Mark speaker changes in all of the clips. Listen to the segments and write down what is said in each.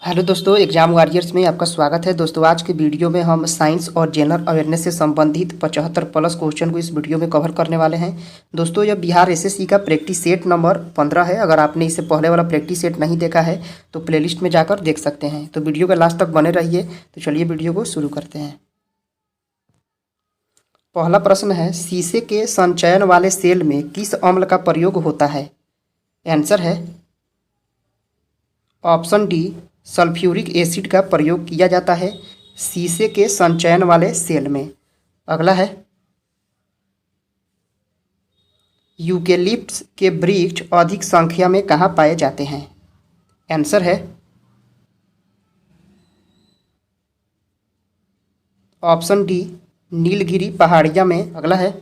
Speaker 1: Hello दोस्तों, exam warriors में आपका स्वागत है। दोस्तों आज के वीडियो में हम साइंस और जनरल अवेयरनेस से संबंधित 75 प्लस क्वेश्चन को इस वीडियो में कवर करने वाले हैं। दोस्तों यह बिहार एसएससी का प्रैक्टिस सेट नंबर 15 है। अगर आपने इससे पहले वाला प्रैक्टिस सेट नहीं देखा है तो प्लेलिस्ट में जाकर देख सकते हैं। तो वीडियो के लास्ट तक बने रहिए। तो चलिए वीडियो को शुरू करते हैं। पहला प्रश्न है, शीशे के संचयन वाले सेल में किस अम्ल का प्रयोग होता है? आंसर है ऑप्शन डी, सल्फ्यूरिक एसिड का प्रयोग किया जाता है शीशे के संचयन वाले सेल में। अगला है, यूकेलिप्टस के वृक्ष अधिक संख्या में कहाँ पाए जाते हैं? आंसर है ऑप्शन डी, नीलगिरी पहाड़िया में। अगला है,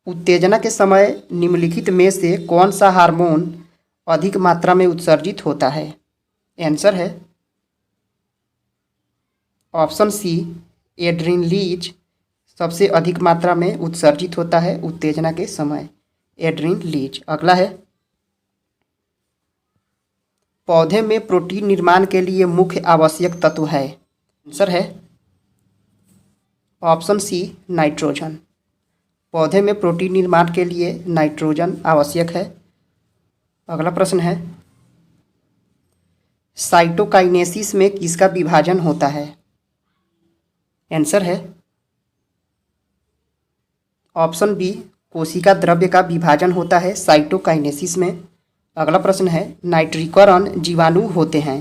Speaker 1: उत्तेजना के समय निम्नलिखित में से कौन सा हार्मोन अधिक मात्रा में उत्सर्जित होता है? आंसर है ऑप्शन सी, एड्रेनलिन सबसे अधिक मात्रा में उत्सर्जित होता है उत्तेजना के समय, एड्रेनलिन। अगला है, पौधे में प्रोटीन निर्माण के लिए मुख्य आवश्यक तत्व है? आंसर है ऑप्शन सी, नाइट्रोजन। पौधे में प्रोटीन निर्माण के लिए नाइट्रोजन आवश्यक है। अगला प्रश्न है, साइटोकाइनेसिस में किसका विभाजन होता है? आंसर है ऑप्शन बी, कोशिका द्रव्य का विभाजन होता है साइटोकाइनेसिस में। अगला प्रश्न है, नाइट्रीकरण जीवाणु होते हैं?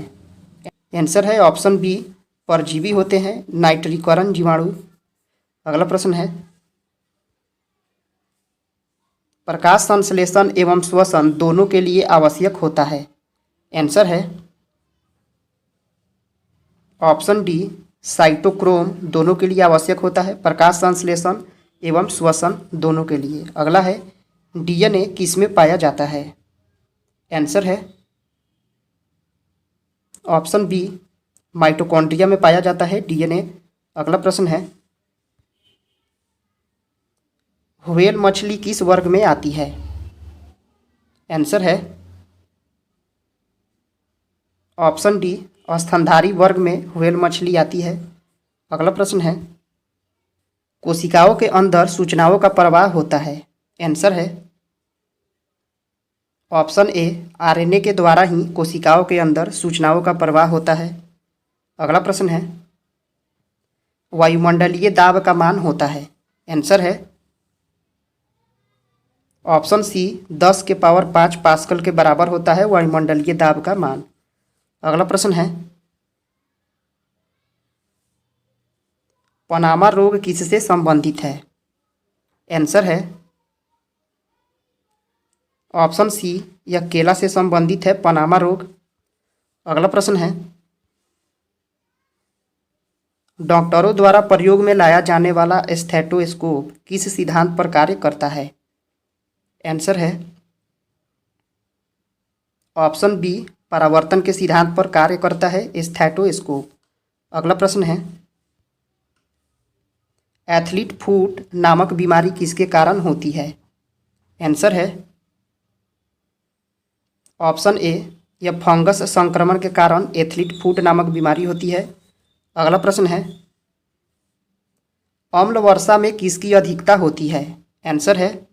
Speaker 1: आंसर है ऑप्शन बी, परजीवी होते हैं नाइट्रीकरण जीवाणु। अगला प्रश्न है, प्रकाश संश्लेषण एवं श्वसन दोनों के लिए आवश्यक होता है? आंसर है ऑप्शन डी, साइटोक्रोम दोनों के लिए आवश्यक होता है प्रकाश संश्लेषण एवं श्वसन दोनों के लिए। अगला है, डीएनए किसमें पाया जाता है? आंसर है ऑप्शन बी, माइटोकॉन्ड्रिया में पाया जाता है डीएनए। अगला प्रश्न है, व्हेल मछली किस वर्ग में आती है? आंसर है ऑप्शन डी, स्तनधारी वर्ग में व्हेल मछली आती है। अगला प्रश्न है, कोशिकाओं के अंदर सूचनाओं का प्रवाह होता है? आंसर है ऑप्शन ए, आरएनए के द्वारा ही कोशिकाओं के अंदर सूचनाओं का प्रवाह होता है। अगला प्रश्न है, वायुमंडलीय दाब का मान होता है? आंसर है ऑप्शन सी, 10 के पावर 5 पास्कल के बराबर होता है वायुमंडलीय दाब का मान। अगला प्रश्न है, पनामा रोग किससे संबंधित है? आंसर है ऑप्शन सी, यह केला से संबंधित है पनामा रोग। अगला प्रश्न है, डॉक्टरों द्वारा प्रयोग में लाया जाने वाला स्टेथोस्कोप किस सिद्धांत पर कार्य करता है? आंसर है ऑप्शन बी, परावर्तन के सिद्धांत पर कार्य करता है स्टेथोस्कोप। अगला प्रश्न है, एथलीट फुट नामक बीमारी किसके कारण होती है? आंसर है ऑप्शन ए, यह फंगस संक्रमण के कारण एथलीट फुट नामक बीमारी होती है। अगला प्रश्न है, अम्ल वर्षा में किसकी अधिकता होती है? आंसर है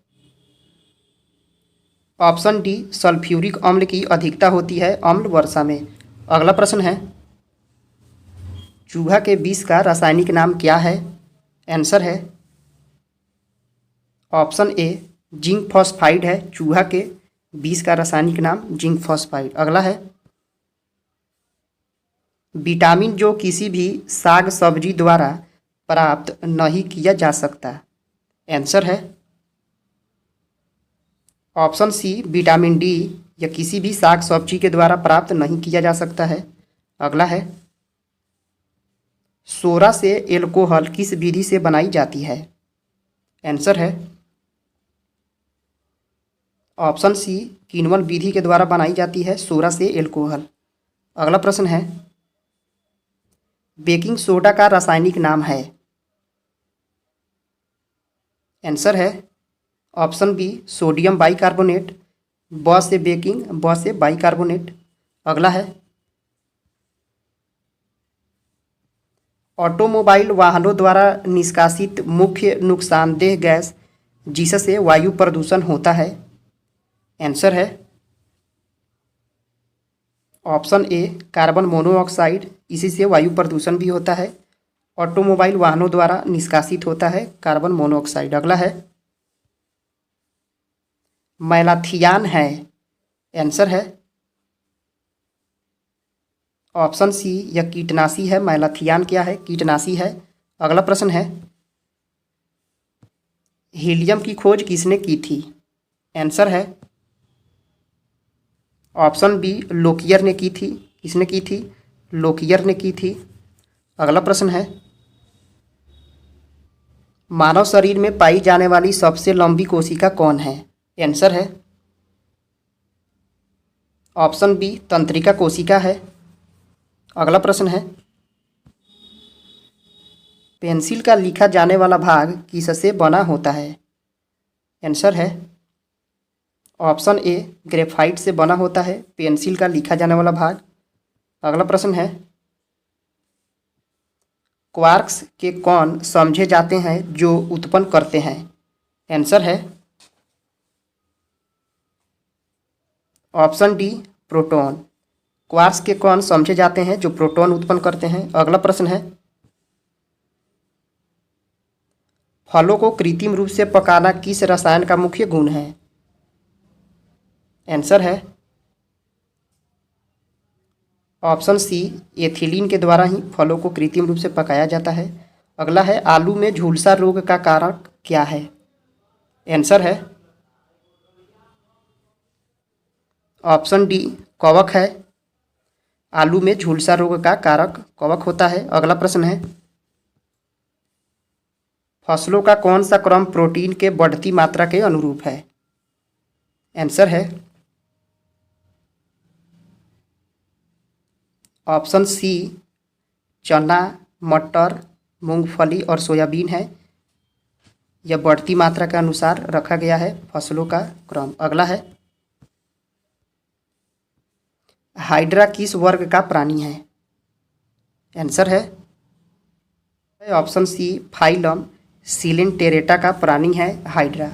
Speaker 1: ऑप्शन डी, सल्फ्यूरिक अम्ल की अधिकता होती है अम्ल वर्षा में। अगला प्रश्न है, चूहा के विष का रासायनिक नाम क्या है? आंसर है ऑप्शन ए, जिंक फॉस्फाइड है चूहा के विष का रासायनिक नाम जिंक फॉस्फाइड। अगला है, विटामिन जो किसी भी साग सब्जी द्वारा प्राप्त नहीं किया जा सकता? आंसर है ऑप्शन सी, विटामिन डी, यह किसी भी साग सब्जी के द्वारा प्राप्त नहीं किया जा सकता है। अगला है, सोरा से एल्कोहल किस विधि से बनाई जाती है? आंसर है ऑप्शन सी, किण्वन विधि के द्वारा बनाई जाती है सोरा से एल्कोहल। अगला प्रश्न है, बेकिंग सोडा का रासायनिक नाम है? आंसर है ऑप्शन बी, सोडियम बाइकार्बोनेट। ब से बेकिंग, ब से बाइकार्बोनेट। अगला है ऑटोमोबाइल वाहनों द्वारा निष्कासित मुख्य नुकसानदेह गैस जिससे वायु प्रदूषण होता है। आंसर है ऑप्शन ए कार्बन मोनोऑक्साइड, इसी से वायु प्रदूषण भी होता है। ऑटोमोबाइल वाहनों द्वारा निष्कासित होता है कार्बन मोनोऑक्साइड। अगला है मैलाथियान है। आंसर है ऑप्शन सी यह कीटनाशी है। मैलाथियान क्या है? कीटनाशी है। अगला प्रश्न है हीलियम की खोज किसने की थी? आंसर है ऑप्शन बी लोकियर ने की थी। किसने की थी? लोकियर ने की थी। अगला प्रश्न है मानव शरीर में पाई जाने वाली सबसे लंबी कोशिका कौन है? आंसर है ऑप्शन बी तंत्रिका कोशिका है। अगला प्रश्न है पेंसिल का लिखा जाने वाला भाग किससे बना होता है? आंसर है ऑप्शन ए ग्रेफाइट से बना होता है पेंसिल का लिखा जाने वाला भाग। अगला प्रश्न है क्वार्क्स के कौन समझे जाते हैं जो उत्पन्न करते हैं? आंसर है ऑप्शन डी प्रोटॉन। क्वार्क्स के कौन समझे जाते हैं जो प्रोटॉन उत्पन्न करते हैं। अगला प्रश्न है फलों को कृत्रिम रूप से पकाना किस रसायन का मुख्य गुण है? आंसर है ऑप्शन सी एथिलीन के द्वारा ही फलों को कृत्रिम रूप से पकाया जाता है। अगला है आलू में झुलसा रोग का कारक क्या है? आंसर है ऑप्शन डी कवक है। आलू में झुलसा रोग का कारक कवक होता है। अगला प्रश्न है फसलों का कौन सा क्रम प्रोटीन के बढ़ती मात्रा के अनुरूप है? आंसर है ऑप्शन सी चना, मटर, मूंगफली और सोयाबीन है। यह बढ़ती मात्रा के अनुसार रखा गया है फसलों का क्रम। अगला है हाइड्रा किस वर्ग का प्राणी है? आंसर है ऑप्शन सी फाइलम सिलेंटेरेटा का प्राणी है हाइड्रा।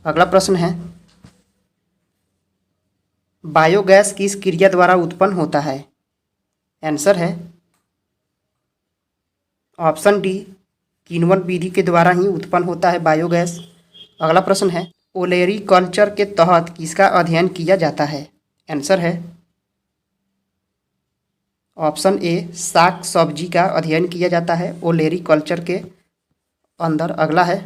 Speaker 1: अगला प्रश्न है बायोगैस किस क्रिया द्वारा उत्पन्न होता है? आंसर है ऑप्शन डी किण्वन विधि के द्वारा ही उत्पन्न होता है बायोगैस। अगला प्रश्न है ओलेरी कल्चर के तहत किसका अध्ययन किया जाता है? आंसर है ऑप्शन ए साग सब्जी का अध्ययन किया जाता है ओलेरी कल्चर के अंदर। अगला है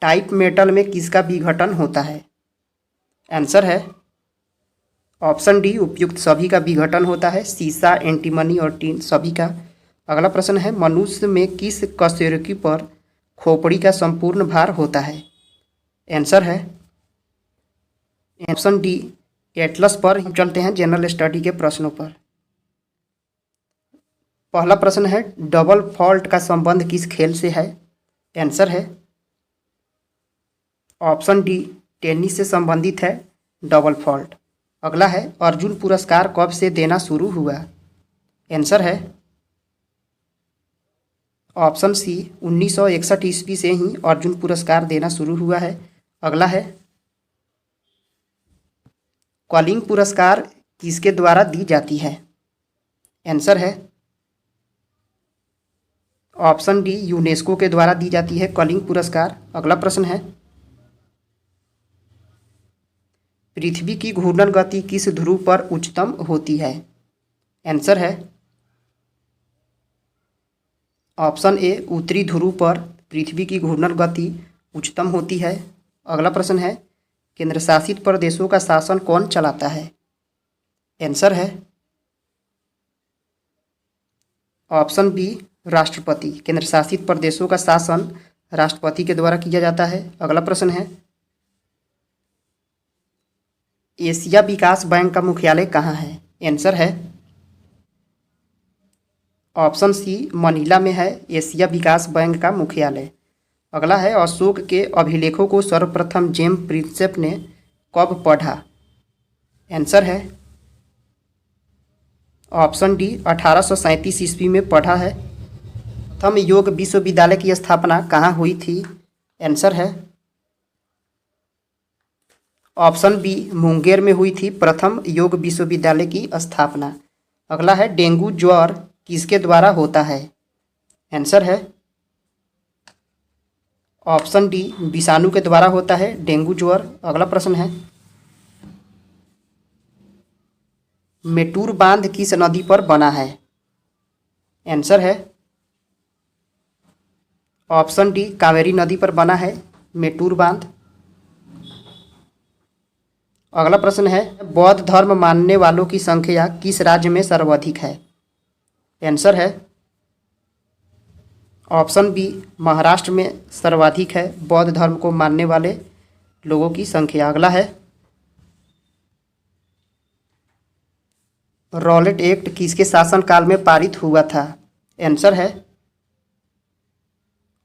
Speaker 1: टाइप मेटल में किसका विघटन होता है? आंसर है ऑप्शन डी उपयुक्त सभी का विघटन होता है सीसा, एंटीमनी और टीन सभी का। अगला प्रश्न है मनुष्य में किस कशेरुकी पर खोपड़ी का संपूर्ण भार होता है? आंसर है ऑप्शन डी एटलस पर। चलते हैं जनरल स्टडी के प्रश्नों पर। पहला प्रश्न है डबल फॉल्ट का संबंध किस खेल से है? आंसर है ऑप्शन डी टेनिस से संबंधित है डबल फॉल्ट। अगला है अर्जुन पुरस्कार कब से देना शुरू हुआ? आंसर है ऑप्शन सी 1961 ईस्वी से ही अर्जुन पुरस्कार देना शुरू हुआ है। अगला है कलिंग पुरस्कार किसके द्वारा दी जाती है? आंसर है ऑप्शन डी यूनेस्को के द्वारा दी जाती है कलिंग पुरस्कार। अगला प्रश्न है पृथ्वी की घूर्णन गति किस ध्रुव पर उच्चतम होती है? आंसर है ऑप्शन ए उत्तरी ध्रुव पर पृथ्वी की घूर्णन गति उच्चतम होती है। अगला प्रश्न है केंद्र शासित प्रदेशों का शासन कौन चलाता है? आंसर है ऑप्शन बी राष्ट्रपति। केंद्र शासित प्रदेशों का शासन राष्ट्रपति के द्वारा किया जाता है। अगला प्रश्न है एशिया विकास बैंक का मुख्यालय कहाँ है? आंसर है ऑप्शन सी मनीला में है एशिया विकास बैंक का मुख्यालय। अगला है अशोक के अभिलेखों को सर्वप्रथम जेम्स प्रिंसेप ने कब पढ़ा? आंसर है ऑप्शन डी 1837 ईस्वी में पढ़ा है। प्रथम योग विश्वविद्यालय की स्थापना कहाँ हुई थी? आंसर है ऑप्शन बी मुंगेर में हुई थी प्रथम योग विश्वविद्यालय की स्थापना। अगला है डेंगू ज्वर किसके द्वारा होता है? आंसर है ऑप्शन डी विषाणु के द्वारा होता है डेंगू ज्वर। अगला प्रश्न है मेटूर बांध किस नदी पर बना है? आंसर है ऑप्शन डी कावेरी नदी पर बना है मेटूर बांध। अगला प्रश्न है बौद्ध धर्म मानने वालों की संख्या किस राज्य में सर्वाधिक है? आंसर है ऑप्शन बी महाराष्ट्र में सर्वाधिक है बौद्ध धर्म को मानने वाले लोगों की संख्या। अगला है रॉलेट एक्ट किसके शासनकाल में पारित हुआ था? आंसर है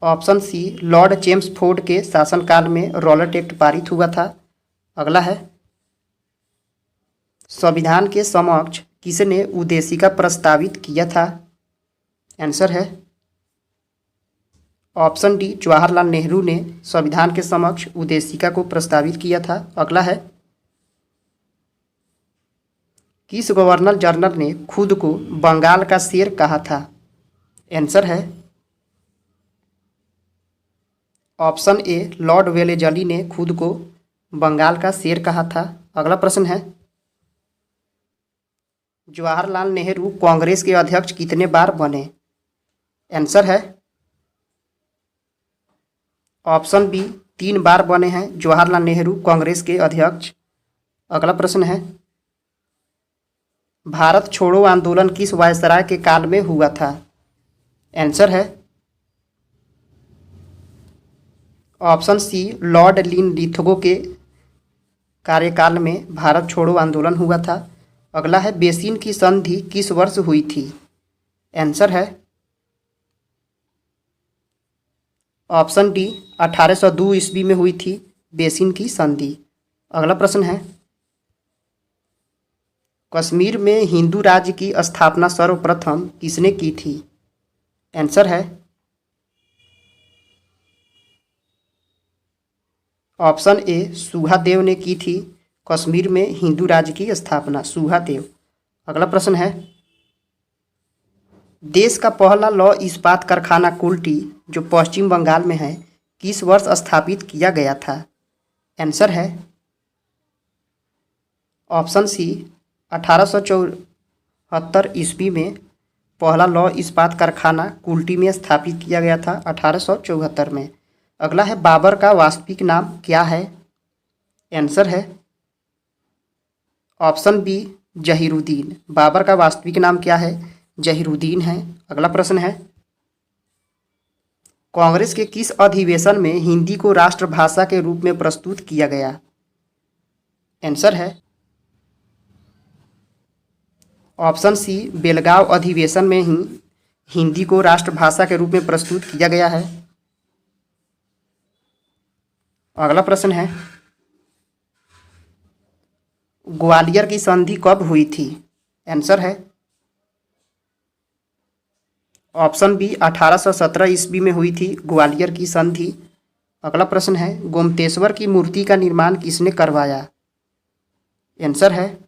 Speaker 1: ऑप्शन सी लॉर्ड चेम्सफोर्ड के शासनकाल में रॉलेट एक्ट पारित हुआ था। अगला है संविधान के समक्ष किसने उद्देशिका प्रस्तावित किया था? आंसर है ऑप्शन डी जवाहरलाल नेहरू ने संविधान के समक्ष उद्देशिका को प्रस्तावित किया था। अगला है किस गवर्नर जनरल ने खुद को बंगाल का शेर कहा था? आंसर है ऑप्शन ए लॉर्ड वेलेजली ने खुद को बंगाल का शेर कहा था। अगला प्रश्न है जवाहरलाल नेहरू कांग्रेस के अध्यक्ष कितने बार बने? आंसर है ऑप्शन बी 3 बार बने हैं जवाहरलाल नेहरू कांग्रेस के अध्यक्ष। अगला प्रश्न है भारत छोड़ो आंदोलन किस वायसराय के काल में हुआ था? आंसर है ऑप्शन सी लॉर्ड लिनलिथगो के कार्यकाल में भारत छोड़ो आंदोलन हुआ था। अगला है बेसिन की संधि किस वर्ष हुई थी? आंसर है ऑप्शन डी 1802 ईस्वी में हुई थी बेसिन की संधि। अगला प्रश्न है कश्मीर में हिंदू राज्य की स्थापना सर्वप्रथम किसने की थी? आंसर है ऑप्शन ए सुहादेव ने की थी कश्मीर में हिंदू राज्य की स्थापना सुहादेव। अगला प्रश्न है देश का पहला लौह इस्पात कारखाना कुल्टी जो पश्चिम बंगाल में है किस वर्ष स्थापित किया गया था? आंसर है ऑप्शन सी 1874 ईस्वी में पहला लौह इस्पात कारखाना कुल्टी में स्थापित किया गया था 1874 में। अगला है बाबर का वास्तविक नाम क्या है? आंसर है ऑप्शन बी जहीरुद्दीन। बाबर का वास्तविक नाम क्या है? जहीरुद्दीन है। अगला प्रश्न है कांग्रेस के किस अधिवेशन में हिंदी को राष्ट्रभाषा के रूप में प्रस्तुत किया गया? आंसर है ऑप्शन सी बेलगांव अधिवेशन में ही हिंदी को राष्ट्रभाषा के रूप में प्रस्तुत किया गया है। अगला प्रश्न है ग्वालियर की संधि कब हुई थी? आंसर है ऑप्शन बी 1817 ईस्वी में हुई थी ग्वालियर की संधि। अगला प्रश्न है गोमतेश्वर की मूर्ति का निर्माण किसने करवाया? आंसर है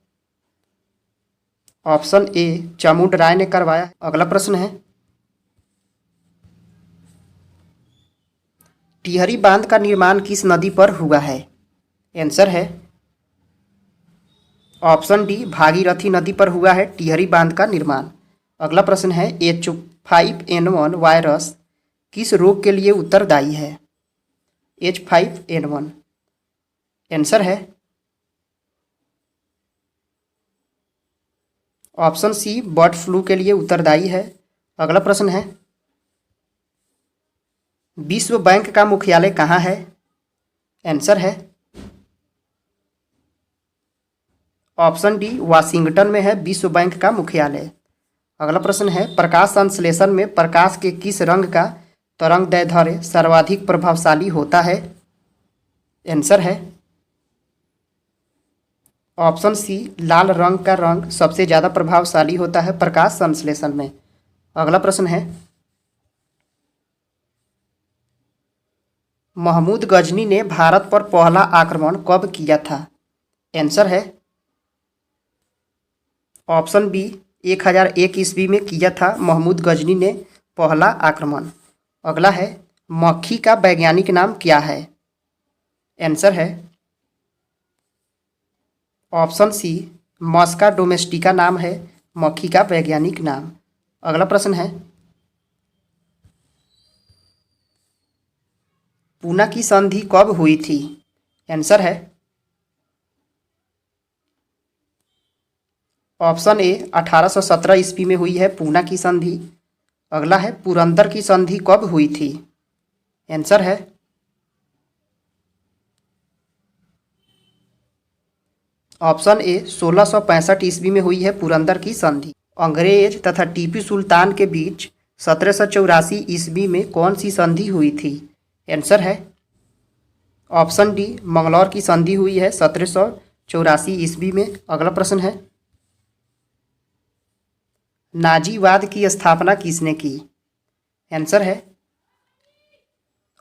Speaker 1: ऑप्शन ए चामुंड राय ने करवाया। अगला प्रश्न है टिहरी बांध का निर्माण किस नदी पर हुआ है? आंसर है ऑप्शन डी भागीरथी नदी पर हुआ है टिहरी बांध का निर्माण। अगला प्रश्न है H5N1 वायरस किस रोग के लिए उत्तरदायी है? H5N1 आंसर है ऑप्शन सी बर्ड फ्लू के लिए उत्तरदायी है। अगला प्रश्न है विश्व बैंक का मुख्यालय कहाँ है? आंसर है ऑप्शन डी वाशिंगटन में है विश्व बैंक का मुख्यालय। अगला प्रश्न है प्रकाश संश्लेषण में प्रकाश के किस रंग का तरंग दैर्ध्य सर्वाधिक प्रभावशाली होता है? आंसर है ऑप्शन सी, लाल रंग का रंग सबसे ज़्यादा प्रभावशाली होता है प्रकाश संश्लेषण में। अगला प्रश्न है, महमूद गजनी ने भारत पर पहला आक्रमण कब किया था? आंसर है ऑप्शन बी, 1001 ईस्वी में किया था महमूद गजनी ने पहला आक्रमण। अगला है, मक्खी का वैज्ञानिक नाम क्या है? आंसर है ऑप्शन सी, मस्का डोमेस्टिका नाम है मक्खी का वैज्ञानिक नाम। अगला प्रश्न है, पूना की संधि कब हुई थी? आंसर है ऑप्शन ए, 1817 ईस्वी में हुई है पूना की संधि। अगला है, पुरंदर की संधि कब हुई थी? आंसर है ऑप्शन ए, 1665 ईस्वी में हुई है पुरंदर की संधि। अंग्रेज तथा टीपू सुल्तान के बीच 1784 ईस्वी में कौन सी संधि हुई थी? आंसर है ऑप्शन डी, मंगलौर की संधि हुई है 1784 ईस्वी में। अगला प्रश्न है, नाजीवाद की स्थापना किसने की? आंसर है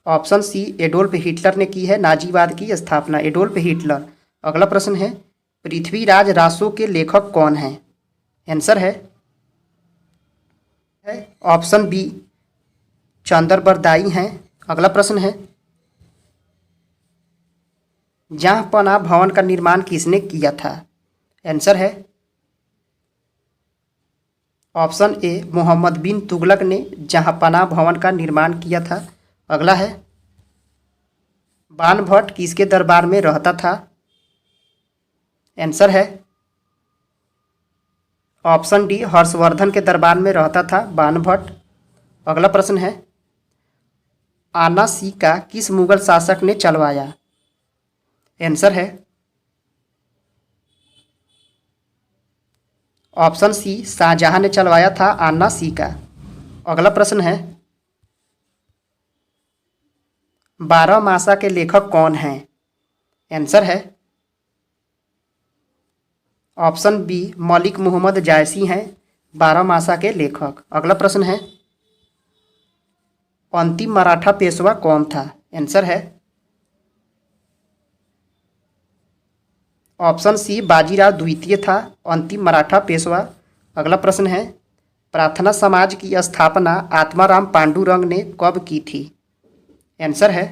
Speaker 1: ऑप्शन सी, एडोल्फ हिटलर ने की है नाजीवाद की स्थापना, एडोल्फ हिटलर। अगला प्रश्न है, पृथ्वीराज रासो के लेखक कौन हैं? आंसर है ऑप्शन बी, चंदर बरदाई हैं। अगला प्रश्न है, जहांपनाह भवन का निर्माण किसने किया था? आंसर है ऑप्शन ए, मोहम्मद बिन तुगलक ने जहांपनाह भवन का निर्माण किया था। अगला है, बाणभट्ट किसके दरबार में रहता था? आंसर है ऑप्शन डी, हर्षवर्धन के दरबार में रहता था बाणभट्ट। अगला प्रश्न है, आना सिक्का किस मुगल शासक ने चलवाया? आंसर है ऑप्शन सी, शाहजहां ने चलवाया था आना सिक्का। अगला प्रश्न है, 12मासा के लेखक कौन हैं? आंसर है ऑप्शन बी, मलिक मोहम्मद जायसी हैं 12मासा के लेखक। अगला प्रश्न है, अंतिम मराठा पेशवा कौन था? आंसर है ऑप्शन सी, बाजीराव द्वितीय था अंतिम मराठा पेशवा। अगला प्रश्न है, प्रार्थना समाज की स्थापना आत्माराम पांडुरंग ने कब की थी? आंसर है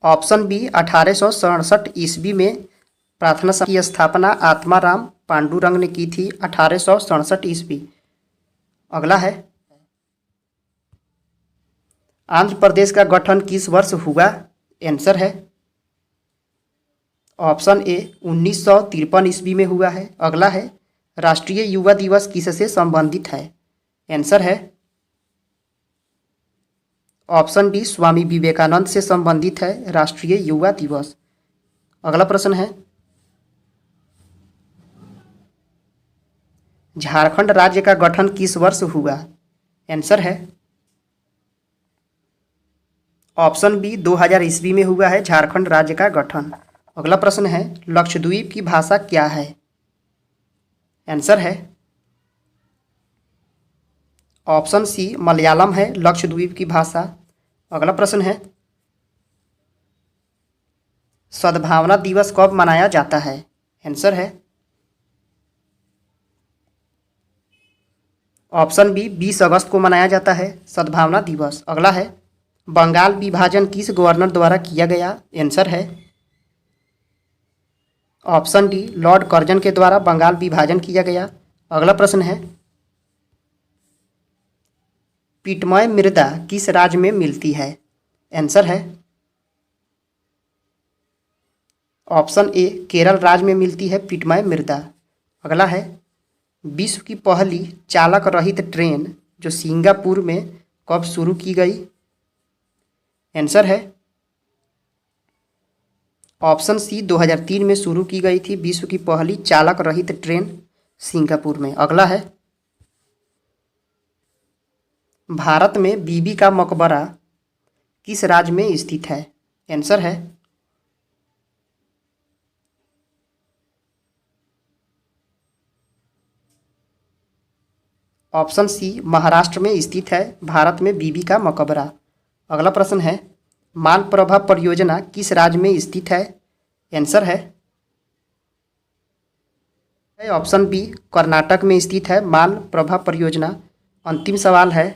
Speaker 1: ऑप्शन बी, 1867 ईस्वी में प्रार्थना समाज की स्थापना आत्माराम पांडुरंग ने की थी 1867 ईस्वी। अगला है, आंध्र प्रदेश का गठन किस वर्ष हुआ? आंसर है ऑप्शन ए, 1953 ईस्वी में हुआ है। अगला है, राष्ट्रीय युवा दिवस किससे संबंधित है? आंसर है ऑप्शन डी, स्वामी विवेकानंद से संबंधित है राष्ट्रीय युवा दिवस। अगला प्रश्न है, झारखंड राज्य का गठन किस वर्ष हुआ? आंसर है ऑप्शन बी, 2000 ईस्वी में हुआ है झारखंड राज्य का गठन। अगला प्रश्न है, लक्षद्वीप की भाषा क्या है? आंसर है ऑप्शन सी, मलयालम है लक्षद्वीप की भाषा। अगला प्रश्न है, सद्भावना दिवस कब मनाया जाता है? आंसर है ऑप्शन बी, 20 अगस्त को मनाया जाता है सद्भावना दिवस। अगला है, बंगाल विभाजन किस गवर्नर द्वारा किया गया? आंसर है ऑप्शन डी, लॉर्ड कर्जन के द्वारा बंगाल विभाजन किया गया। अगला प्रश्न है, पीठमय मृदा किस राज्य में मिलती है? आंसर है ऑप्शन ए, केरल राज्य में मिलती है पीठमय मृदा। अगला है, विश्व की पहली चालक रहित ट्रेन जो सिंगापुर में कब शुरू की गई? आंसर है ऑप्शन सी, 2003 में शुरू की गई थी विश्व की पहली चालक रहित ट्रेन सिंगापुर में। अगला है, भारत में बीबी का मकबरा किस राज्य में स्थित है? आंसर है ऑप्शन सी, महाराष्ट्र में स्थित है भारत में बीबी का मकबरा। अगला प्रश्न है, मालप्रभा परियोजना किस राज्य में स्थित है? आंसर है ऑप्शन बी, कर्नाटक में स्थित है मालप्रभा परियोजना। अंतिम सवाल है,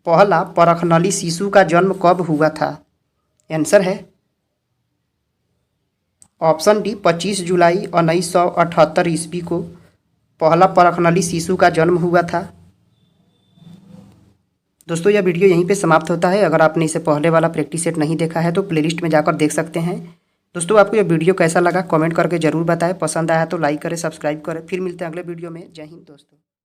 Speaker 1: पहला परखनली शिशु का जन्म कब हुआ था? आंसर है ऑप्शन डी, 25 जुलाई 1978 ईस्वी को पहला परखनली शिशु का जन्म हुआ था। दोस्तों यह वीडियो यहीं पे समाप्त होता है। अगर आपने इसे पहले वाला प्रैक्टिस सेट नहीं देखा है तो प्लेलिस्ट में जाकर देख सकते हैं। दोस्तों आपको यह वीडियो कैसा लगा कमेंट करके ज़रूर बताएं। पसंद आया तो लाइक करें, सब्सक्राइब करें। फिर मिलते हैं अगले वीडियो में। जय हिंद दोस्तों।